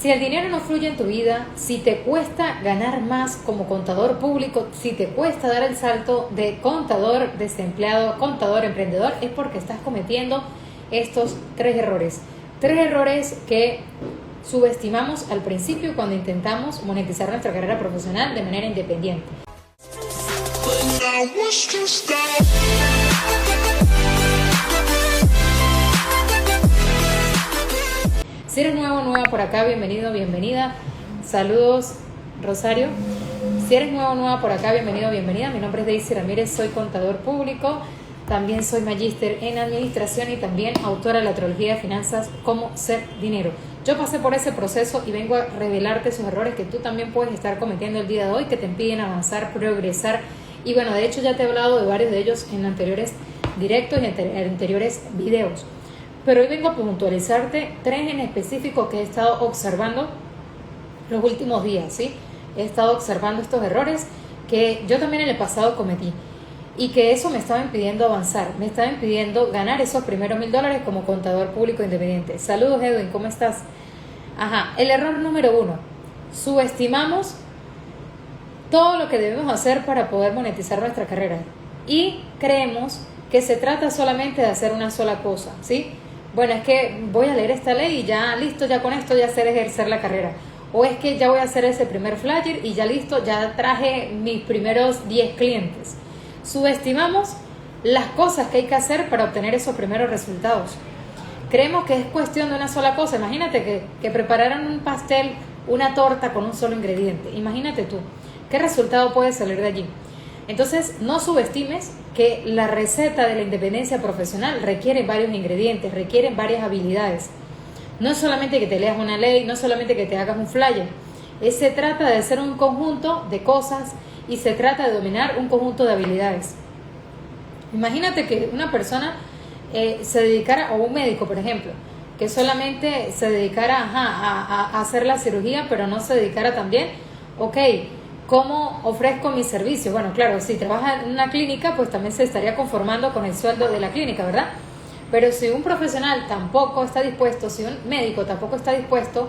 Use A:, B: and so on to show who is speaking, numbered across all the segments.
A: Si el dinero no fluye en tu vida, si te cuesta ganar más como contador público, si te cuesta dar el salto de contador desempleado a contador emprendedor, es porque estás cometiendo estos tres errores. Tres errores que subestimamos al principio cuando intentamos monetizar nuestra carrera profesional de manera independiente. Si eres nueva por acá, bienvenido, bienvenida. Saludos, Rosario. Si eres nueva por acá, bienvenido, bienvenida. Mi nombre es Daisy Ramírez, soy contador público. También soy magíster en administración y también autora de la trilogía de finanzas Cómo ser dinero. Yo pasé por ese proceso y vengo a revelarte esos errores que tú también puedes estar cometiendo el día de hoy, que te impiden avanzar, progresar. Y bueno, de hecho ya te he hablado de varios de ellos en anteriores directos y en anteriores videos. Pero hoy vengo a puntualizarte tres en específico que he estado observando los últimos días, ¿sí? He estado observando estos errores que yo también en el pasado cometí y que eso me estaba impidiendo avanzar, me estaba impidiendo ganar esos primeros $1,000 como contador público independiente. Saludos, Edwin, ¿cómo estás? El error número 1, subestimamos todo lo que debemos hacer para poder monetizar nuestra carrera y creemos que se trata solamente de hacer una sola cosa, ¿sí? Bueno, es que voy a leer esta ley y ya listo, ya con esto ya sé ejercer la carrera. O es que ya voy a hacer ese primer flyer y ya listo, ya traje mis primeros 10 clientes. Subestimamos las cosas que hay que hacer para obtener esos primeros resultados. Creemos que es cuestión de una sola cosa. Imagínate que prepararan un pastel, una torta con un solo ingrediente. Imagínate tú, ¿qué resultado puede salir de allí? Entonces, no subestimes que la receta de la independencia profesional requiere varios ingredientes, requiere varias habilidades. No es solamente que te leas una ley, no es solamente que te hagas un flyer. Se trata de hacer un conjunto de cosas y se trata de dominar un conjunto de habilidades. Imagínate que una persona se dedicara, o un médico, por ejemplo, que solamente se dedicara a hacer la cirugía, pero no se dedicara también, ¿cómo ofrezco mi servicio? Bueno, claro, si trabaja en una clínica, pues también se estaría conformando con el sueldo de la clínica, ¿verdad? Pero si un profesional tampoco está dispuesto, si un médico tampoco está dispuesto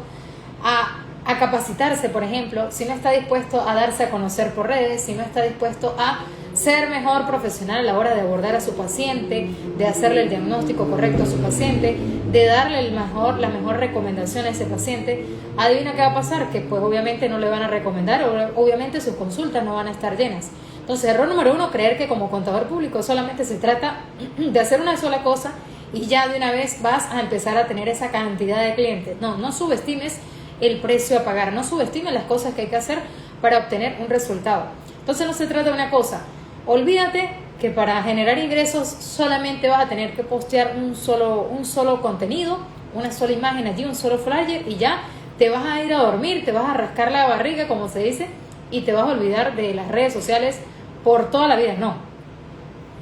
A: a capacitarse, por ejemplo, si no está dispuesto a darse a conocer por redes, si no está dispuesto a ser mejor profesional a la hora de abordar a su paciente, de hacerle el diagnóstico correcto a su paciente, de darle la mejor recomendación a ese paciente, adivina qué va a pasar, que pues obviamente no le van a recomendar, obviamente sus consultas no van a estar llenas. Entonces, error número 1, creer que como contador público solamente se trata de hacer una sola cosa y ya de una vez vas a empezar a tener esa cantidad de clientes. No subestimes el precio a pagar, no subestimes las cosas que hay que hacer para obtener un resultado. Entonces no se trata de una cosa. Olvídate que para generar ingresos solamente vas a tener que postear un solo contenido, una sola imagen allí, un solo flyer y ya te vas a ir a dormir, te vas a rascar la barriga, como se dice, y te vas a olvidar de las redes sociales por toda la vida. No.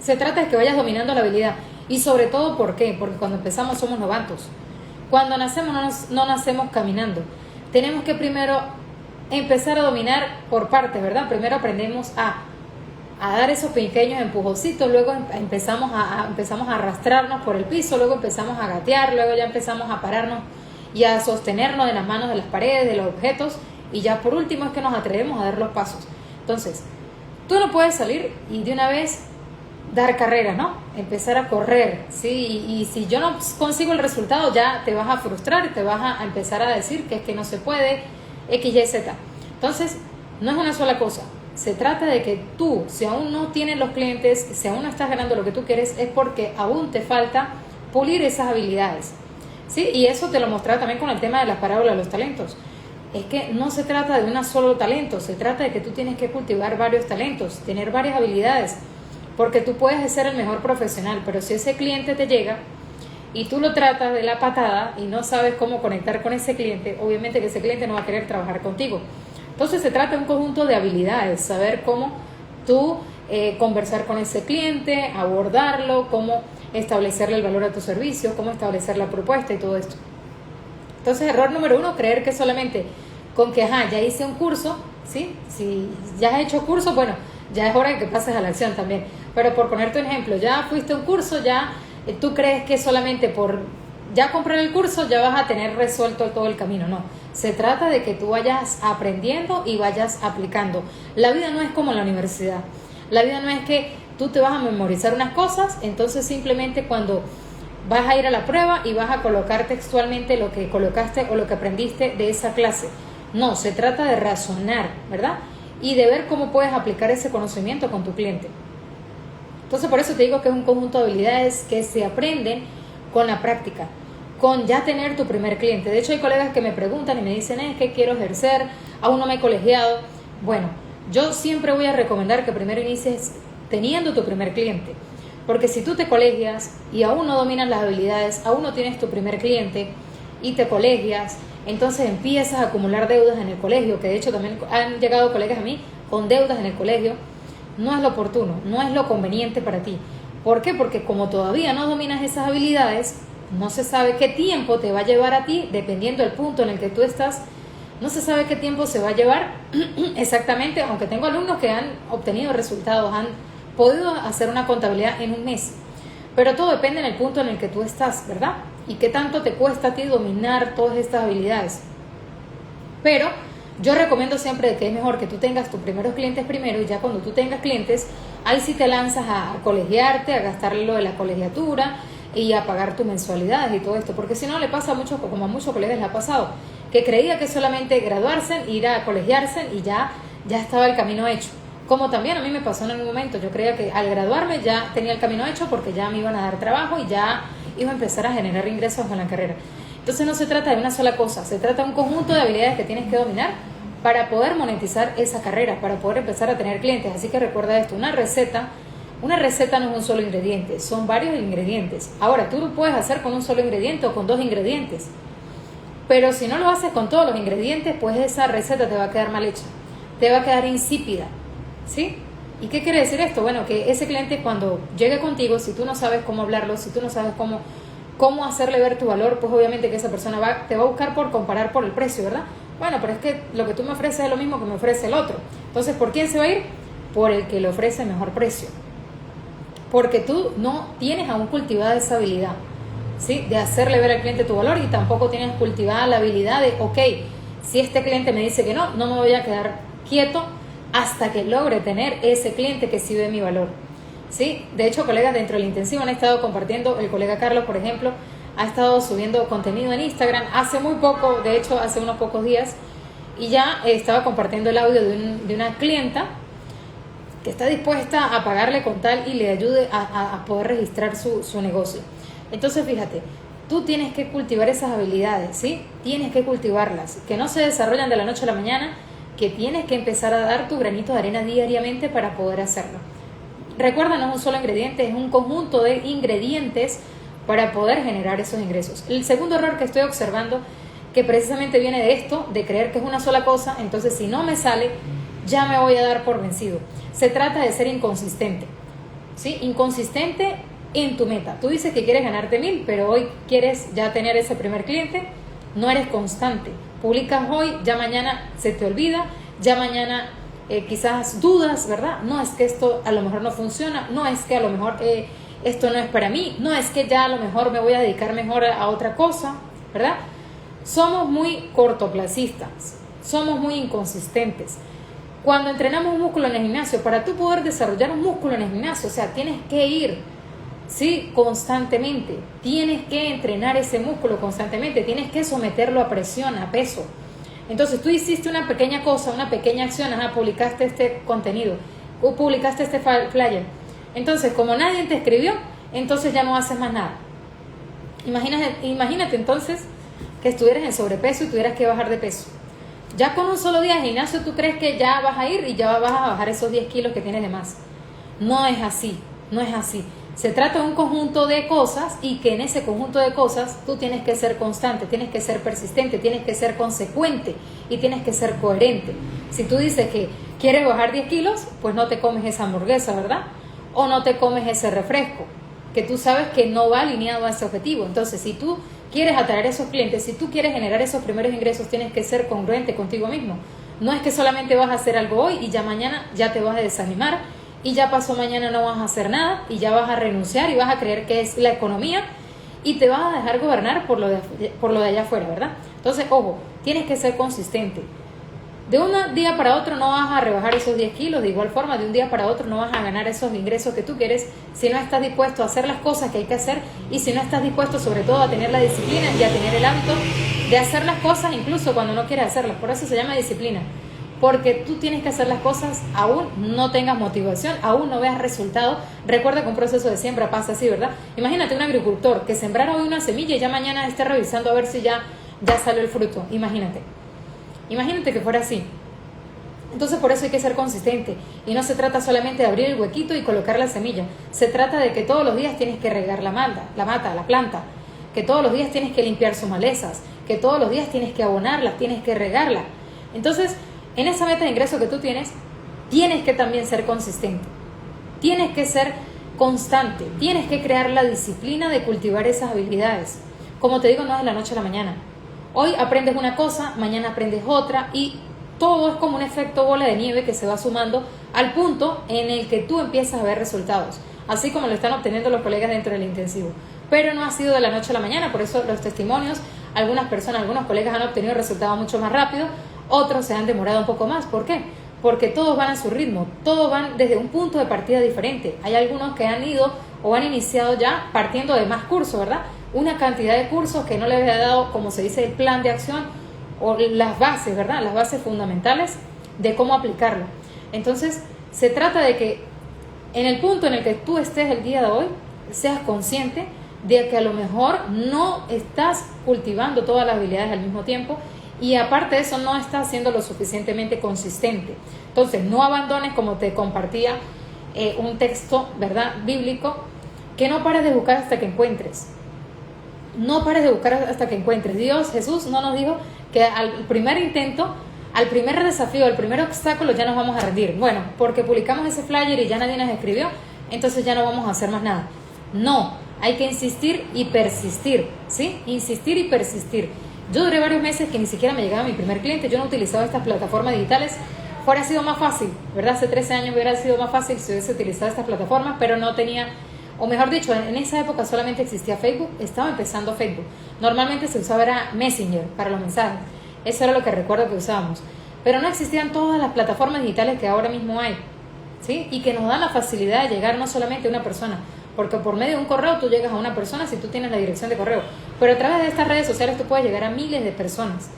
A: Se trata de que vayas dominando la habilidad. Y sobre todo, ¿por qué? Porque cuando empezamos somos novatos. Cuando nacemos no nacemos caminando. Tenemos que primero empezar a dominar por partes, ¿verdad? Primero aprendemos a dar esos pequeños empujoncitos, luego empezamos a arrastrarnos por el piso, luego empezamos a gatear, luego ya empezamos a pararnos y a sostenernos de las manos de las paredes, de los objetos, y ya por último es que nos atrevemos a dar los pasos. Entonces, tú no puedes salir y de una vez dar carrera, ¿no? Empezar a correr, ¿sí? Y si yo no consigo el resultado, ya te vas a frustrar, te vas a empezar a decir que es que no se puede, X, Y, Z. Entonces, no es una sola cosa. Se trata de que tú, si aún no tienes los clientes, si aún no estás ganando lo que tú quieres, es porque aún te falta pulir esas habilidades, ¿sí? Y eso te lo mostraba también con el tema de las parábolas de los talentos. Es que no se trata de un solo talento, se trata de que tú tienes que cultivar varios talentos, tener varias habilidades, porque tú puedes ser el mejor profesional, pero si ese cliente te llega y tú lo tratas de la patada y no sabes cómo conectar con ese cliente, obviamente que ese cliente no va a querer trabajar contigo. Entonces se trata de un conjunto de habilidades, saber cómo tú conversar con ese cliente, abordarlo, cómo establecerle el valor a tu servicio, cómo establecer la propuesta y todo esto. Entonces, error número 1, creer que solamente con que, ya hice un curso, ¿sí? Si ya has hecho curso, bueno, ya es hora de que pases a la acción también. Pero por ponerte un ejemplo, ya fuiste a un curso, ya tú crees que solamente por ya comprar el curso ya vas a tener resuelto todo el camino. No, se trata de que tú vayas aprendiendo y vayas aplicando. La vida no es como la universidad. La vida no es que tú te vas a memorizar unas cosas, entonces simplemente cuando vas a ir a la prueba y vas a colocar textualmente lo que colocaste o lo que aprendiste de esa clase. No, se trata de razonar, ¿verdad? Y de ver cómo puedes aplicar ese conocimiento con tu cliente. Entonces, por eso te digo que es un conjunto de habilidades que se aprenden con la práctica, con ya tener tu primer cliente. De hecho, hay colegas que me preguntan y me dicen, es que quiero ejercer, aún no me he colegiado. Bueno, yo siempre voy a recomendar que primero inicies teniendo tu primer cliente. Porque si tú te colegias y aún no dominas las habilidades, aún no tienes tu primer cliente y te colegias, entonces empiezas a acumular deudas en el colegio, que de hecho también han llegado colegas a mí con deudas en el colegio. No es lo oportuno, no es lo conveniente para ti. ¿Por qué? Porque como todavía no dominas esas habilidades, no se sabe qué tiempo te va a llevar a ti, dependiendo del punto en el que tú estás, no se sabe qué tiempo se va a llevar exactamente, aunque tengo alumnos que han obtenido resultados, han podido hacer una contabilidad en un mes, pero todo depende en el punto en el que tú estás, ¿verdad? Y qué tanto te cuesta a ti dominar todas estas habilidades. Pero yo recomiendo siempre que es mejor que tú tengas tus primeros clientes primero, y ya cuando tú tengas clientes, ahí sí te lanzas a colegiarte, a gastar lo de la colegiatura y a pagar tus mensualidades y todo esto, porque si no le pasa mucho, como a muchos colegas les ha pasado, que creía que solamente graduarse, ir a colegiarse y ya estaba el camino hecho. Como también a mí me pasó en algún momento, yo creía que al graduarme ya tenía el camino hecho porque ya me iban a dar trabajo y ya iba a empezar a generar ingresos con la carrera. Entonces no se trata de una sola cosa, se trata de un conjunto de habilidades que tienes que dominar para poder monetizar esa carrera, para poder empezar a tener clientes. Así que recuerda esto, una receta no es un solo ingrediente, son varios ingredientes. Ahora, tú lo puedes hacer con un solo ingrediente o con 2 ingredientes, pero si no lo haces con todos los ingredientes, pues esa receta te va a quedar mal hecha, te va a quedar insípida, ¿sí? ¿Y qué quiere decir esto? Bueno, que ese cliente cuando llegue contigo, si tú no sabes cómo hablarlo, si tú no sabes cómo hacerle ver tu valor, pues obviamente que esa persona te va a buscar por comparar por el precio, ¿verdad? Bueno, pero es que lo que tú me ofreces es lo mismo que me ofrece el otro. Entonces, ¿por quién se va a ir? Por el que le ofrece mejor precio. Porque tú no tienes aún cultivada esa habilidad, ¿sí? De hacerle ver al cliente tu valor, y tampoco tienes cultivada la habilidad de, ok, si este cliente me dice que no me voy a quedar quieto hasta que logre tener ese cliente que sí ve mi valor, ¿sí? De hecho, colegas dentro del intensivo han estado compartiendo, el colega Carlos, por ejemplo, ha estado subiendo contenido en Instagram hace muy poco, de hecho hace unos pocos días, y ya estaba compartiendo el audio de una clienta que está dispuesta a pagarle con tal y le ayude a poder registrar su negocio. Entonces, fíjate, tú tienes que cultivar esas habilidades, ¿sí? Tienes que cultivarlas, que no se desarrollan de la noche a la mañana, que tienes que empezar a dar tu granito de arena diariamente para poder hacerlo. Recuerda, no es un solo ingrediente, es un conjunto de ingredientes para poder generar esos ingresos. El segundo error que estoy observando, que precisamente viene de esto, de creer que es una sola cosa, entonces si no me sale, ya me voy a dar por vencido. Se trata de ser inconsistente, ¿sí? Inconsistente en tu meta. Tú dices que quieres ganarte 1,000, pero hoy quieres ya tener ese primer cliente, no eres constante. Publicas hoy, ya mañana se te olvida, ya mañana quizás dudas, ¿verdad? No, es que esto a lo mejor no funciona, no, es que a lo mejor esto no es para mí, no, es que ya a lo mejor me voy a dedicar mejor a otra cosa, ¿verdad? Somos muy cortoplacistas, somos muy inconsistentes. Cuando entrenamos un músculo en el gimnasio, para tú poder desarrollar un músculo en el gimnasio, o sea, tienes que ir, ¿sí? Constantemente, tienes que entrenar ese músculo constantemente, tienes que someterlo a presión, a peso. Entonces tú hiciste una pequeña cosa, una pequeña acción, publicaste este contenido, o publicaste este flyer. Entonces, como nadie te escribió, entonces ya no haces más nada. Imagínate entonces que estuvieras en sobrepeso y tuvieras que bajar de peso. Ya con un solo día de gimnasio tú crees que ya vas a ir y ya vas a bajar esos 10 kilos que tienes de más. No es así, no es así. Se trata de un conjunto de cosas, y que en ese conjunto de cosas tú tienes que ser constante, tienes que ser persistente, tienes que ser consecuente y tienes que ser coherente. Si tú dices que quieres bajar 10 kilos, pues no te comes esa hamburguesa, ¿verdad? O no te comes ese refresco, que tú sabes que no va alineado a ese objetivo. Entonces, si tú quieres atraer esos clientes, si tú quieres generar esos primeros ingresos, tienes que ser congruente contigo mismo. No es que solamente vas a hacer algo hoy y ya mañana ya te vas a desanimar, y ya pasó mañana no vas a hacer nada y ya vas a renunciar y vas a creer que es la economía y te vas a dejar gobernar por lo de allá afuera, ¿verdad? Entonces, ojo, tienes que ser consistente. De un día para otro no vas a rebajar esos 10 kilos, de igual forma de un día para otro no vas a ganar esos ingresos que tú quieres si no estás dispuesto a hacer las cosas que hay que hacer y si no estás dispuesto sobre todo a tener la disciplina y a tener el hábito de hacer las cosas incluso cuando no quieres hacerlas. Por eso se llama disciplina, porque tú tienes que hacer las cosas aún no tengas motivación, aún no veas resultados. Recuerda que un proceso de siembra pasa así, ¿verdad? Imagínate un agricultor que sembrara hoy una semilla y ya mañana esté revisando a ver si ya salió el fruto. Imagínate que fuera así. Entonces por eso hay que ser consistente y no se trata solamente de abrir el huequito y colocar la semilla. Se trata de que todos los días tienes que regar la planta, que todos los días tienes que limpiar sus malezas, que todos los días tienes que abonarla, tienes que regarla. Entonces, en esa meta de ingreso que tú tienes que también ser consistente. Tienes que ser constante, tienes que crear la disciplina de cultivar esas habilidades. Como te digo, no es de la noche a la mañana. Hoy aprendes una cosa, mañana aprendes otra y todo es como un efecto bola de nieve que se va sumando al punto en el que tú empiezas a ver resultados, así como lo están obteniendo los colegas dentro del intensivo. Pero no ha sido de la noche a la mañana, por eso los testimonios, algunas personas, algunos colegas han obtenido resultados mucho más rápido, otros se han demorado un poco más. ¿Por qué? Porque todos van a su ritmo, todos van desde un punto de partida diferente. Hay algunos que han ido o han iniciado ya partiendo de más cursos, ¿verdad? Una cantidad de cursos que no les había dado, como se dice, el plan de acción o las bases, ¿verdad? Las bases fundamentales de cómo aplicarlo. Entonces, se trata de que en el punto en el que tú estés el día de hoy, seas consciente de que a lo mejor no estás cultivando todas las habilidades al mismo tiempo y aparte de eso no estás siendo lo suficientemente consistente. Entonces, no abandones, como te compartía un texto, ¿verdad?, bíblico, que no pares de buscar hasta que encuentres. No pares de buscar hasta que encuentres. Jesús no nos dijo que al primer intento, al primer desafío, al primer obstáculo ya nos vamos a rendir. Bueno, porque publicamos ese flyer y ya nadie nos escribió, entonces ya no vamos a hacer más nada. No, hay que insistir y persistir, ¿sí? Insistir y persistir. Yo duré varios meses que ni siquiera me llegaba mi primer cliente. Yo no utilizaba estas plataformas digitales. Fuera sido más fácil, ¿verdad? Hace 13 años hubiera sido más fácil si hubiese utilizado estas plataformas, pero no tenía... O mejor dicho, en esa época solamente existía Facebook, estaba empezando Facebook. Normalmente se usaba era Messenger para los mensajes. Eso era lo que recuerdo que usábamos. Pero no existían todas las plataformas digitales que ahora mismo hay, ¿sí? Y que nos dan la facilidad de llegar no solamente a una persona, porque por medio de un correo tú llegas a una persona si tú tienes la dirección de correo. Pero a través de estas redes sociales tú puedes llegar a miles de personas.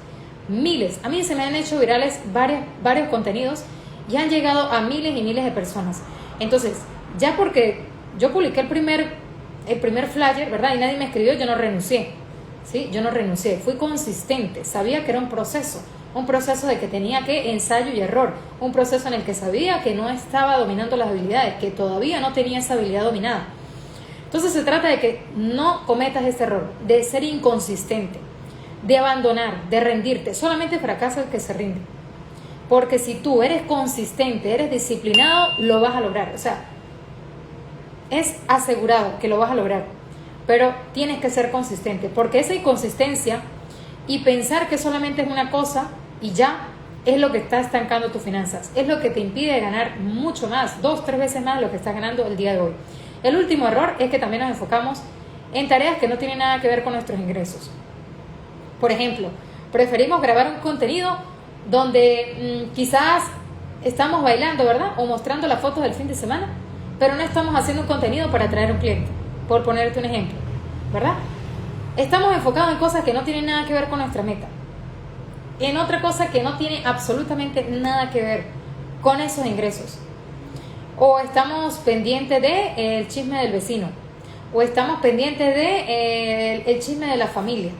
A: Miles. A mí se me han hecho virales varios contenidos y han llegado a miles y miles de personas. Entonces, ya porque yo publiqué el primer flyer, ¿verdad? Y nadie me escribió, yo no renuncié, ¿sí? Yo no renuncié, fui consistente, sabía que era un proceso de que tenía que ensayo y error, un proceso en el que sabía que no estaba dominando las habilidades, que todavía no tenía esa habilidad dominada. Entonces se trata de que no cometas ese error, de ser inconsistente, de abandonar, de rendirte. Solamente fracasa el que se rinde. Porque si tú eres consistente, eres disciplinado, lo vas a lograr. O sea, es asegurado que lo vas a lograr, pero tienes que ser consistente, porque esa inconsistencia y pensar que solamente es una cosa y ya es lo que está estancando tus finanzas, es lo que te impide ganar mucho más, 2-3 veces más de lo que estás ganando el día de hoy. El último error es que también nos enfocamos en tareas que no tienen nada que ver con nuestros ingresos. Por ejemplo, preferimos grabar un contenido donde quizás estamos bailando, ¿verdad? O mostrando las fotos del fin de semana, pero no estamos haciendo un contenido para atraer un cliente, por ponerte un ejemplo, ¿verdad? Estamos enfocados en cosas que no tienen nada que ver con nuestra meta, en otra cosa que no tiene absolutamente nada que ver con esos ingresos. O estamos pendientes del chisme del vecino, o estamos pendientes el chisme de la familia.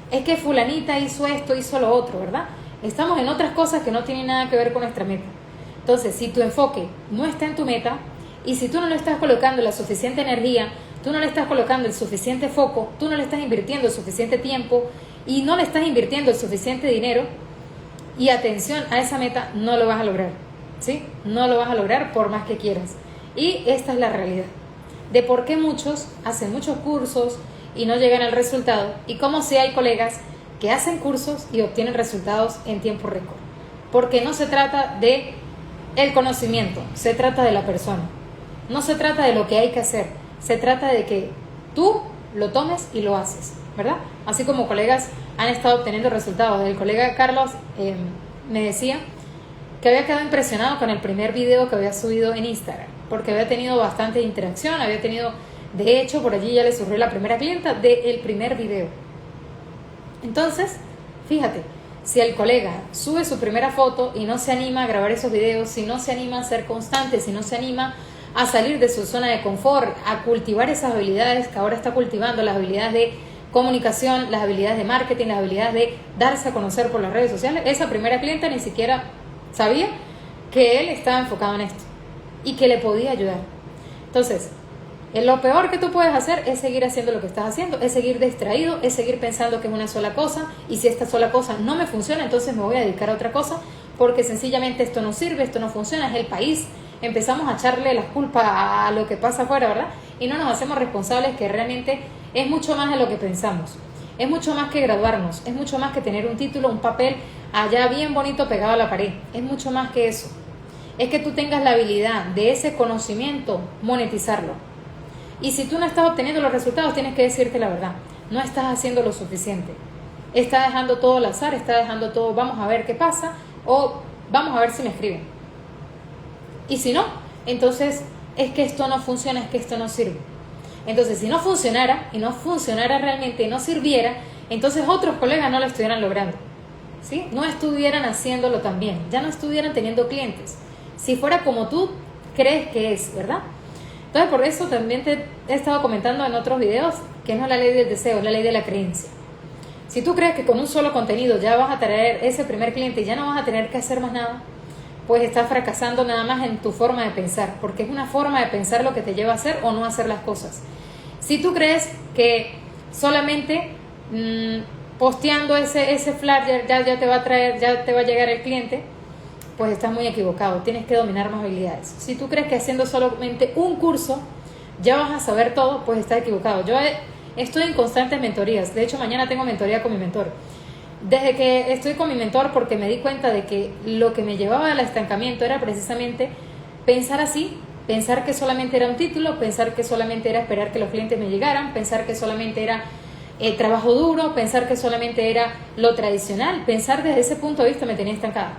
A: Es que fulanita hizo esto, hizo lo otro, ¿verdad? Estamos en otras cosas que no tienen nada que ver con nuestra meta. Entonces, si tu enfoque no está en tu meta, y si tú no le estás colocando la suficiente energía, tú no le estás colocando el suficiente foco, tú no le estás invirtiendo el suficiente tiempo y no le estás invirtiendo el suficiente dinero y atención a esa meta, no lo vas a lograr, ¿sí? No lo vas a lograr por más que quieras. Y esta es la realidad de por qué muchos hacen muchos cursos y no llegan al resultado, y cómo si hay colegas que hacen cursos y obtienen resultados en tiempo récord. Porque no se trata de el conocimiento, se trata de la persona. No se trata de lo que hay que hacer, se trata de que tú lo tomes y lo haces, ¿verdad? Así como colegas han estado obteniendo resultados. El colega Carlos me decía que había quedado impresionado con el primer video que había subido en Instagram, porque había tenido bastante interacción, de hecho, por allí ya le surgió la primera clienta del primer video. Entonces, fíjate, si el colega sube su primera foto y no se anima a grabar esos videos, si no se anima a ser constante, si no se anima a salir de su zona de confort, a cultivar esas habilidades que ahora está cultivando, las habilidades de comunicación, las habilidades de marketing, las habilidades de darse a conocer por las redes sociales, esa primera clienta ni siquiera sabía que él estaba enfocado en esto y que le podía ayudar. Entonces, lo peor que tú puedes hacer es seguir haciendo lo que estás haciendo, es seguir distraído, es seguir pensando que es una sola cosa, y si esta sola cosa no me funciona, entonces me voy a dedicar a otra cosa, porque sencillamente esto no sirve, esto no funciona, es el país. Empezamos a echarle las culpas a lo que pasa afuera, ¿verdad? Y no nos hacemos responsables, que realmente es mucho más de lo que pensamos. Es mucho más que graduarnos, es mucho más que tener un título, un papel allá bien bonito pegado a la pared. Es mucho más que eso. Es que tú tengas la habilidad de ese conocimiento, monetizarlo. Y si tú no estás obteniendo los resultados, tienes que decirte la verdad. No estás haciendo lo suficiente. Estás dejando todo al azar, estás dejando todo, vamos a ver qué pasa, o vamos a ver si me escriben. Y si no, entonces es que esto no funciona, es que esto no sirve. Entonces, si no funcionara, y no funcionara realmente, y no sirviera, entonces otros colegas no lo estuvieran logrando, ¿sí? No estuvieran haciéndolo tan bien, ya no estuvieran teniendo clientes. Si fuera como tú crees que es, ¿verdad? Entonces, por eso también te he estado comentando en otros videos que no es la ley del deseo, es la ley de la creencia. Si tú crees que con un solo contenido ya vas a traer ese primer cliente y ya no vas a tener que hacer más nada, pues estás fracasando nada más en tu forma de pensar, porque es una forma de pensar lo que te lleva a hacer o no hacer las cosas. Si tú crees que solamente posteando ese flyer ya te va a traer, ya te va a llegar el cliente, pues estás muy equivocado, tienes que dominar más habilidades. Si tú crees que haciendo solamente un curso ya vas a saber todo, pues estás equivocado. Yo estoy en constantes mentorías, de hecho mañana tengo mentoría con mi mentor. Desde que estoy con mi mentor, porque me di cuenta de que lo que me llevaba al estancamiento era precisamente pensar así, pensar que solamente era un título, pensar que solamente era esperar que los clientes me llegaran, pensar que solamente era trabajo duro, pensar que solamente era lo tradicional, pensar desde ese punto de vista me tenía estancada.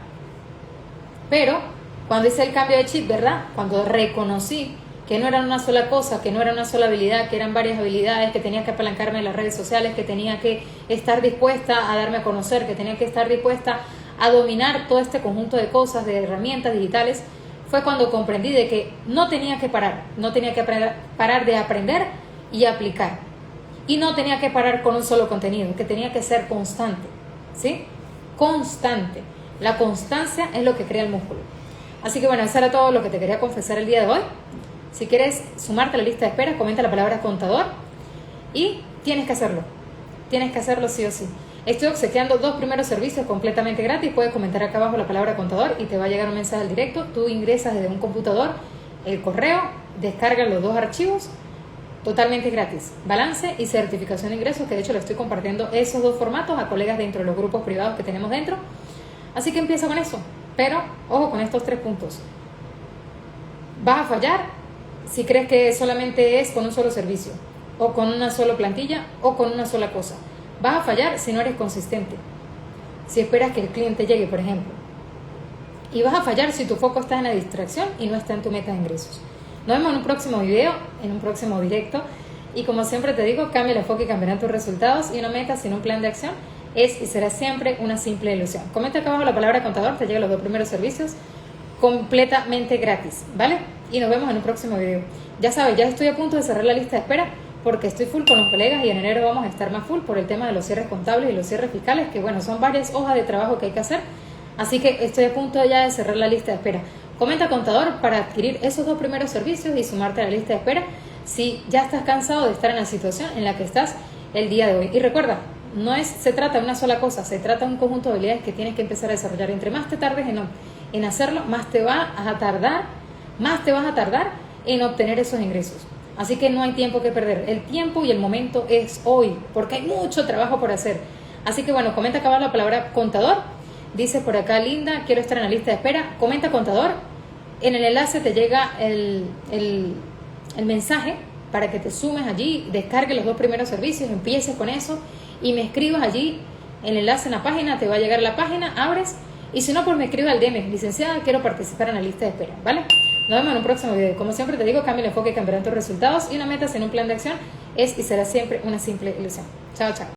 A: Pero cuando hice el cambio de chip, ¿verdad? Cuando reconocí que no era una sola cosa, que no era una sola habilidad, que eran varias habilidades, que tenía que apalancarme en las redes sociales, que tenía que estar dispuesta a darme a conocer, que tenía que estar dispuesta a dominar todo este conjunto de cosas, de herramientas digitales, fue cuando comprendí de que no tenía que parar, no tenía que parar de aprender y aplicar. Y no tenía que parar con un solo contenido, que tenía que ser constante, ¿sí? Constante. La constancia es lo que crea el músculo. Así que bueno, eso era todo lo que te quería confesar el día de hoy. Si quieres sumarte a la lista de espera, comenta la palabra contador y tienes que hacerlo sí o sí. Estoy obsequiando 2 primeros servicios completamente gratis. Puedes comentar acá abajo la palabra contador y te va a llegar un mensaje al directo. Tú ingresas desde un computador el correo, descargas los 2 archivos totalmente gratis, balance y certificación de ingresos, que de hecho le estoy compartiendo esos 2 formatos a colegas dentro de los grupos privados que tenemos dentro. Así que empieza con eso, pero ojo con estos 3 puntos. Vas a fallar si crees que solamente es con un solo servicio, o con una sola plantilla, o con una sola cosa. Vas a fallar si no eres consistente, si esperas que el cliente llegue, por ejemplo. Y vas a fallar si tu foco está en la distracción y no está en tu meta de ingresos. Nos vemos en un próximo video, en un próximo directo. Y como siempre te digo, cambia el enfoque y cambiarán tus resultados. Y una meta sin un plan de acción es y será siempre una simple ilusión. Comenta acá abajo la palabra contador, te llegan los 2 primeros servicios completamente gratis, ¿vale? Y nos vemos en un próximo video. Ya sabes, ya estoy a punto de cerrar la lista de espera porque estoy full con los colegas y en enero vamos a estar más full por el tema de los cierres contables y los cierres fiscales, que bueno, son varias hojas de trabajo que hay que hacer. Así que estoy a punto ya de cerrar la lista de espera. Comenta contador para adquirir esos 2 primeros servicios y sumarte a la lista de espera si ya estás cansado de estar en la situación en la que estás el día de hoy. Y recuerda, se trata de una sola cosa, se trata de un conjunto de habilidades que tienes que empezar a desarrollar. Entre más te tardes en hacerlo, más te vas a tardar en obtener esos ingresos. Así que no hay tiempo que perder. El tiempo y el momento es hoy, porque hay mucho trabajo por hacer. Así que bueno, comenta acá la palabra contador. Dice por acá Linda, quiero estar en la lista de espera. Comenta contador. En el enlace te llega el mensaje para que te sumes allí, descargues los 2 primeros servicios, empieces con eso y me escribas allí el enlace en la página, te va a llegar a la página, abres y si no, pues me escribes al DM, licenciada, quiero participar en la lista de espera, ¿vale? Nos vemos en un próximo video. Como siempre te digo, cambia el enfoque y cambiarán tus resultados y una meta sin un plan de acción es y será siempre una simple ilusión. Chao, chao.